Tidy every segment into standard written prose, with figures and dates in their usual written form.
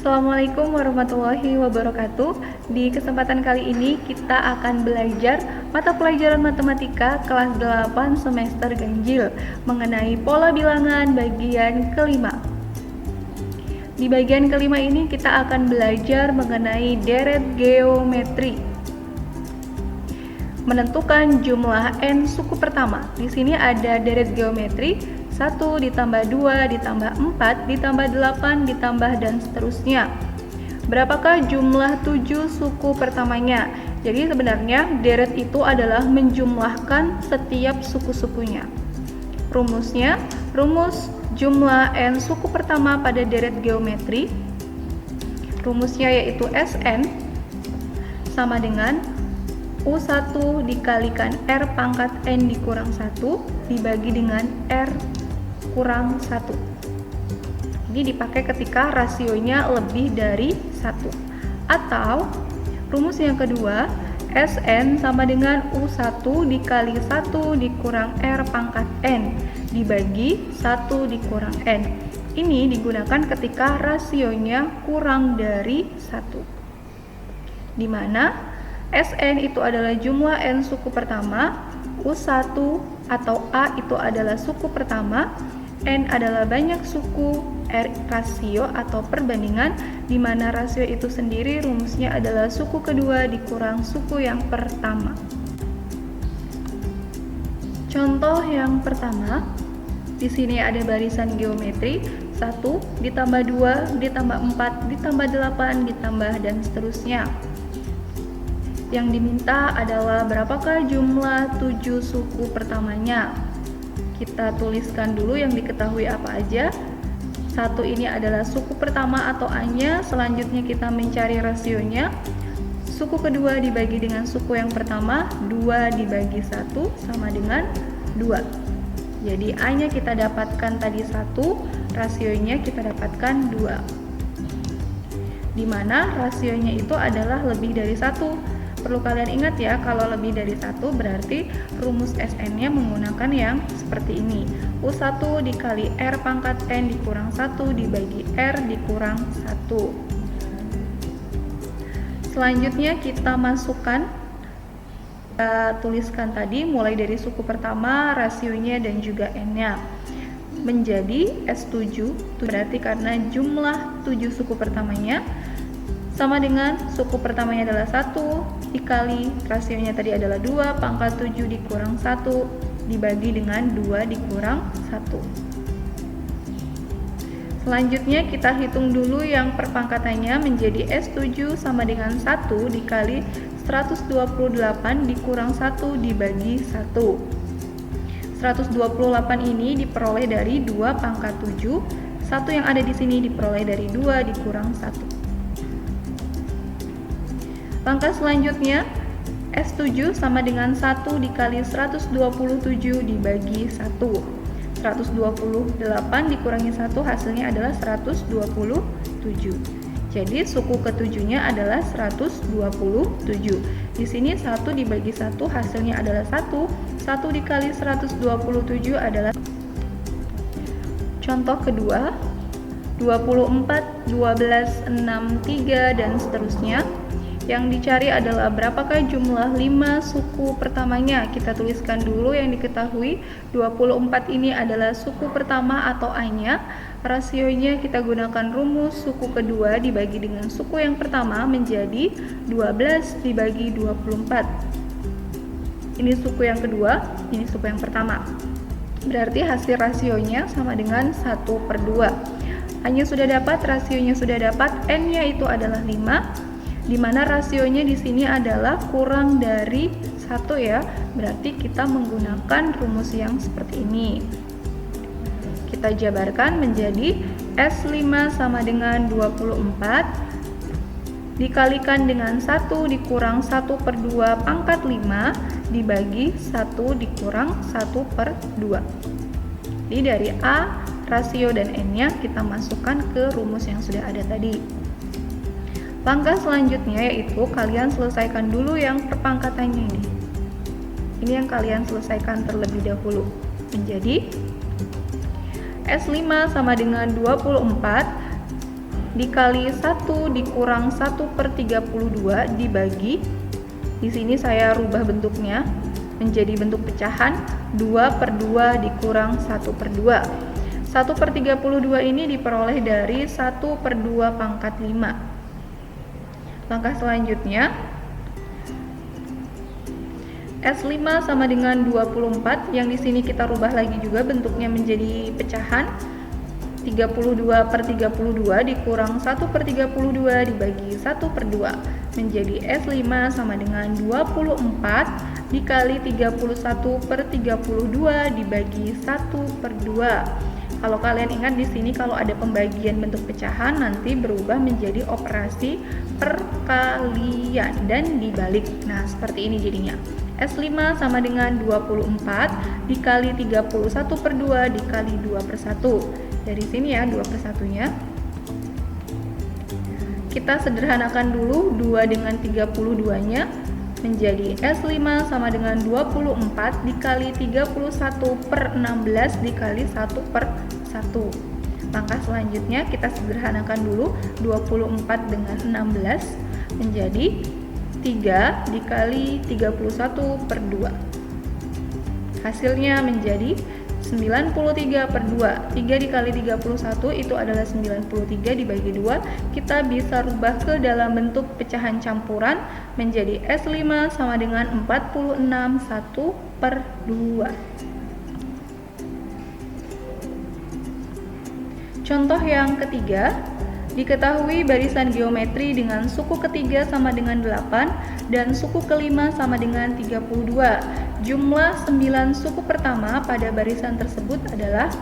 Assalamualaikum warahmatullahi wabarakatuh. Di kesempatan kali ini kita akan belajar mata pelajaran matematika kelas 8 semester ganjil mengenai pola bilangan bagian kelima. Di bagian kelima ini kita akan belajar mengenai deret geometri. Menentukan jumlah n suku pertama. Di sini ada deret geometri 1 ditambah 2 ditambah 4 ditambah 8 ditambah dan seterusnya. Berapakah jumlah 7 suku pertamanya? Jadi sebenarnya deret itu adalah menjumlahkan setiap suku-sukunya. Rumusnya, rumus jumlah n suku pertama pada deret geometri, rumusnya yaitu Sn sama dengan U1 dikalikan R pangkat N dikurang 1 dibagi dengan R kurang 1. Ini dipakai ketika rasionya lebih dari 1. Atau rumus yang kedua, Sn sama dengan U1 dikali 1 dikurang R pangkat N dibagi 1 dikurang N. Ini digunakan ketika rasionya kurang dari 1. Di mana Sn itu adalah jumlah n suku pertama, U1 atau A itu adalah suku pertama, N adalah banyak suku, R rasio atau perbandingan, di mana rasio itu sendiri rumusnya adalah suku kedua dikurang suku yang pertama. Contoh yang pertama, di sini ada barisan geometri 1 ditambah 2 ditambah 4 ditambah 8 ditambah dan seterusnya. Yang diminta adalah berapakah jumlah 7 suku pertamanya. Kita tuliskan dulu yang diketahui apa aja. 1 ini adalah suku pertama atau A-nya, selanjutnya kita mencari rasionya. Suku kedua dibagi dengan suku yang pertama, 2 dibagi 1 sama dengan 2. Jadi A-nya kita dapatkan tadi 1, rasionya kita dapatkan 2. Di mana rasionya itu adalah lebih dari 1. Perlu kalian ingat ya, kalau lebih dari 1 berarti rumus Sn-nya menggunakan yang seperti ini. U1 dikali R pangkat N dikurang 1 dibagi R dikurang 1. Selanjutnya kita masukkan, kita tuliskan tadi mulai dari suku pertama, rasionya dan juga N-nya. Menjadi S7, berarti karena jumlah 7 suku pertamanya sama dengan suku pertamanya adalah 1 dikali rasionya tadi adalah 2 pangkat 7 dikurang 1 dibagi dengan 2 dikurang 1. Selanjutnya kita hitung dulu yang perpangkatannya menjadi S7 sama dengan 1 dikali 128 dikurang 1 dibagi 1. 128 ini diperoleh dari 2 pangkat 7, 1 yang ada di sini diperoleh dari 2 dikurang 1. Langkah selanjutnya, S7 sama dengan 1 dikali 127 dibagi 1. 128 dikurangi 1 hasilnya adalah 127. Jadi suku ketujuhnya adalah 127. Di sini 1 dibagi 1 hasilnya adalah 1. 1 dikali 127 adalah. Contoh kedua, 24, 12, 6, 3 dan seterusnya. Yang dicari adalah berapakah jumlah 5 suku pertamanya. Kita tuliskan dulu yang diketahui. 24 ini adalah suku pertama atau A-nya. Rasionya kita gunakan rumus suku kedua dibagi dengan suku yang pertama menjadi 12 dibagi 24. Ini suku yang kedua, ini suku yang pertama. Berarti hasil rasionya sama dengan 1/2. A-nya sudah dapat, rasionya sudah dapat, N-nya itu adalah 5. Di mana rasionya di sini adalah kurang dari 1 ya, berarti kita menggunakan rumus yang seperti ini. Kita jabarkan menjadi S5 sama dengan 24 dikalikan dengan 1 dikurang 1/2 pangkat 5 dibagi 1 dikurang 1/2. Jadi dari A, rasio dan N-nya kita masukkan ke rumus yang sudah ada tadi. Langkah selanjutnya yaitu kalian selesaikan dulu yang perpangkatannya ini. Ini yang kalian selesaikan terlebih dahulu. Menjadi S5 sama dengan 24 dikali 1 dikurang 1/32 dibagi, di sini saya rubah bentuknya menjadi bentuk pecahan 2/2 dikurang 1/2. 1/32 ini diperoleh dari 1/2 pangkat 5. Langkah selanjutnya, S5 sama dengan 24, yang di sini kita rubah lagi juga bentuknya menjadi pecahan 32/32 dikurang 1/32 dibagi 1/2 menjadi S5 sama dengan 24 dikali 31/32 dibagi 1/2. Kalau kalian ingat di sini kalau ada pembagian bentuk pecahan nanti berubah menjadi operasi perkalian dan dibalik. Nah, seperti ini jadinya. S5 sama dengan 24 dikali 31/2 dikali 2/1. Dari sini ya 2/1-nya. Kita sederhanakan dulu 2 dengan 32-nya menjadi S5 sama dengan 24 dikali 31/16 dikali 1/1. Langkah selanjutnya kita sederhanakan dulu 24 dengan 16 menjadi 3 dikali 31/2. Hasilnya menjadi 93/2. 3 dikali 31 itu adalah 93 dibagi 2. Kita bisa rubah ke dalam bentuk pecahan campuran menjadi S5 sama dengan 46 1/2. Contoh yang ketiga, diketahui barisan geometri dengan suku ketiga sama dengan 8 dan suku kelima sama dengan 32. Jumlah 9 suku pertama pada barisan tersebut adalah,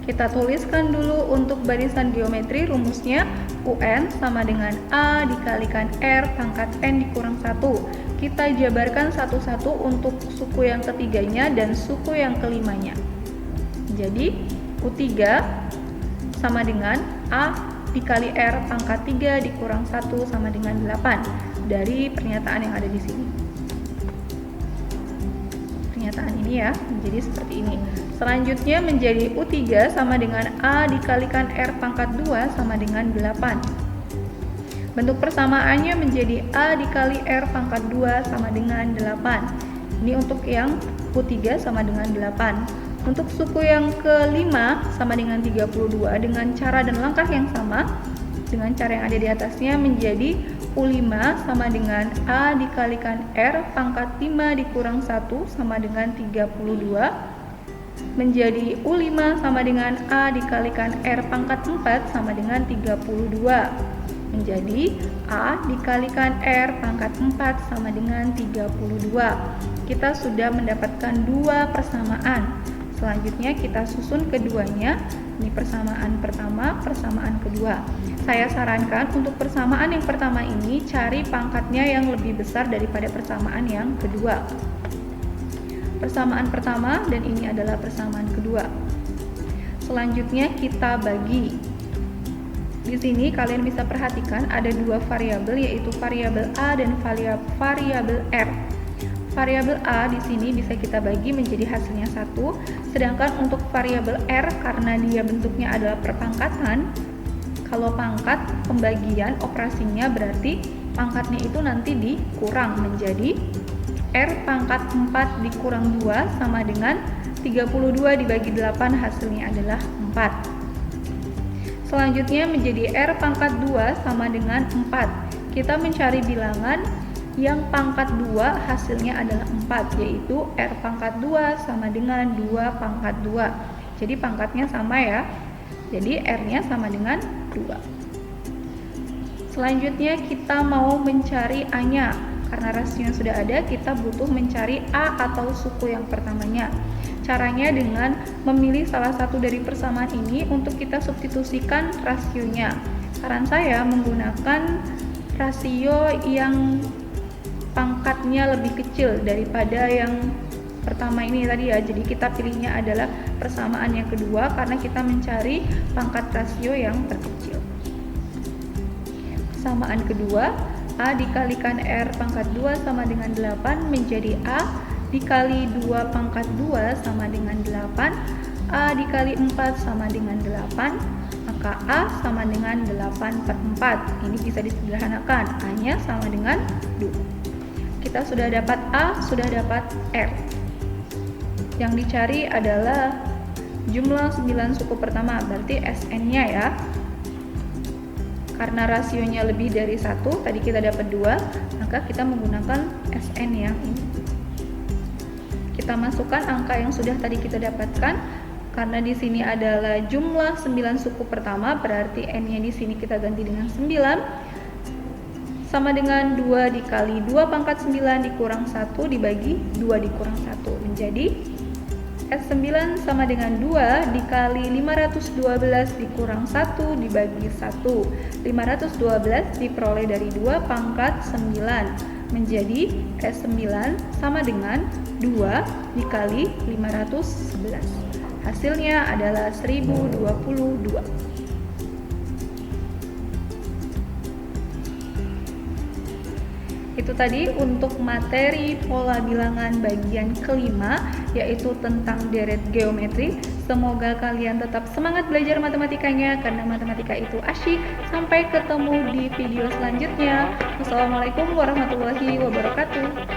kita tuliskan dulu untuk barisan geometri rumusnya UN sama dengan A dikalikan R pangkat N dikurang 1. Kita jabarkan satu-satu untuk suku yang ketiganya dan suku yang kelimanya. Jadi U3 sama dengan A dikali R pangkat 3 dikurang 1 sama dengan 8 dari pernyataan yang ada di sini. Pernyataan ini ya, menjadi seperti ini. Selanjutnya menjadi U3 sama dengan A dikalikan R pangkat 2 sama dengan 8. Bentuk persamaannya menjadi A dikali R pangkat 2 sama dengan 8. Ini untuk yang U3 sama dengan 8. Untuk suku yang kelima sama dengan 32 dengan cara dan langkah yang sama dengan cara yang ada di atasnya menjadi U5 sama dengan A dikalikan R pangkat 5 dikurang 1 sama dengan 32 menjadi U5 sama dengan A dikalikan R pangkat 4 sama dengan 32 menjadi A dikalikan R pangkat 4 sama dengan 32. Kita sudah mendapatkan dua persamaan. Selanjutnya kita susun keduanya. Ini persamaan pertama, persamaan kedua. Saya sarankan untuk persamaan yang pertama ini cari pangkatnya yang lebih besar daripada persamaan yang kedua. Persamaan pertama dan ini adalah persamaan kedua. Selanjutnya kita bagi. Di sini kalian bisa perhatikan ada dua variabel yaitu variabel A dan variabel R. Variabel A di sini bisa kita bagi menjadi hasilnya 1, sedangkan untuk variabel R karena dia bentuknya adalah perpangkatan, kalau pangkat pembagian operasinya berarti pangkatnya itu nanti dikurang menjadi R pangkat 4 dikurang 2 sama dengan 32 dibagi 8 hasilnya adalah 4. Selanjutnya menjadi R pangkat 2 sama dengan 4. Kita mencari bilangan yang pangkat 2 hasilnya adalah 4, yaitu R pangkat 2 sama dengan 2 pangkat 2. Jadi pangkatnya sama ya. Jadi R-nya sama dengan 2. Selanjutnya kita mau mencari A-nya. Karena rasio sudah ada, kita butuh mencari A atau suku yang pertamanya. Caranya dengan memilih salah satu dari persamaan ini untuk kita substitusikan rasionya. Saran saya menggunakan rasio yang pangkatnya lebih kecil daripada yang pertama ini tadi ya. Jadi kita pilihnya adalah persamaan yang kedua karena kita mencari pangkat rasio yang terkecil. Persamaan kedua, A dikalikan R pangkat 2 sama dengan 8 menjadi A dikali 2 pangkat 2 sama dengan 8 A dikali 4 sama dengan 8, maka A sama dengan 8/4. Ini bisa disederhanakan, A-nya sama dengan 2. Kita sudah dapat A, sudah dapat R. Yang dicari adalah jumlah 9 suku pertama, berarti SN-nya ya. Karena rasionya lebih dari 1, tadi kita dapat 2, maka kita menggunakan SN yang ini. Kita masukkan angka yang sudah tadi kita dapatkan. Karena di sini adalah jumlah 9 suku pertama, berarti N-nya di sini kita ganti dengan 9. Sama dengan 2 dikali 2/9 dikurang 1 dibagi 2 dikurang 1. Menjadi S9 sama dengan 2 dikali 512 dikurang 1 dibagi 1. 512 diperoleh dari 2/9. Menjadi S9 sama dengan 2 dikali 511. Hasilnya adalah 1022. Itu tadi untuk materi pola bilangan bagian kelima, yaitu tentang deret geometri. Semoga kalian tetap semangat belajar matematikanya, karena matematika itu asyik. Sampai ketemu di video selanjutnya. Wassalamualaikum warahmatullahi wabarakatuh.